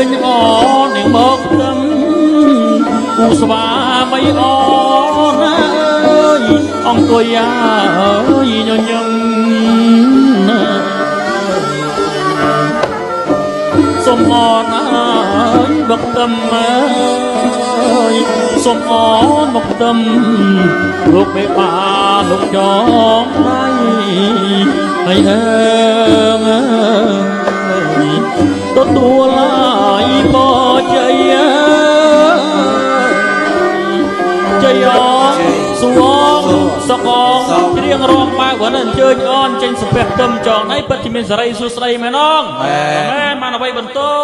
ញអនឹងមកtâmគូស្វាមីអណាអើយអង្គុយអើយញញឹមសូមអរអើយមកtâmអើយសូមអរមកtâmលោកមេបាលោកចងដៃហើយអើយទទួលហើយបជ័យជ័យអសួងសកងច្រៀងរំបើវ៉ាន់អញ្ជើញអនចេញសំពះទឹមចងដៃពិតជាមានសេរីសួស្ដីមែនអងមែនបានអ្វីបន្ទោ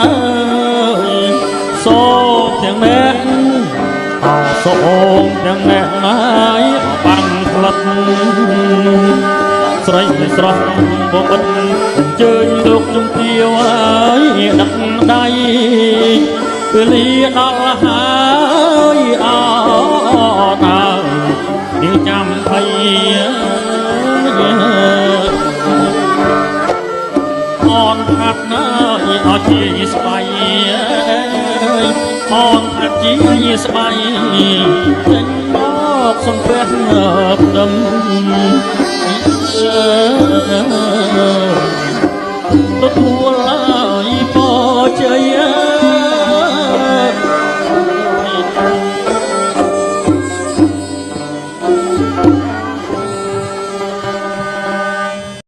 អើយសូមទាំងម៉ែសូមទាំងម៉ែហើយបាំងផ្លឹកស្រីស្រស់បបិទអញ្ជើញលោកជំទាវហើយដឹកដៃពេលលាដល់ហើយអតើនេះចាំភ័យអនហាត់ណាយអត់ជាស្បៃអនហាត់ជាស្បៃចេញមកសំពះផ្ដឹមទទួល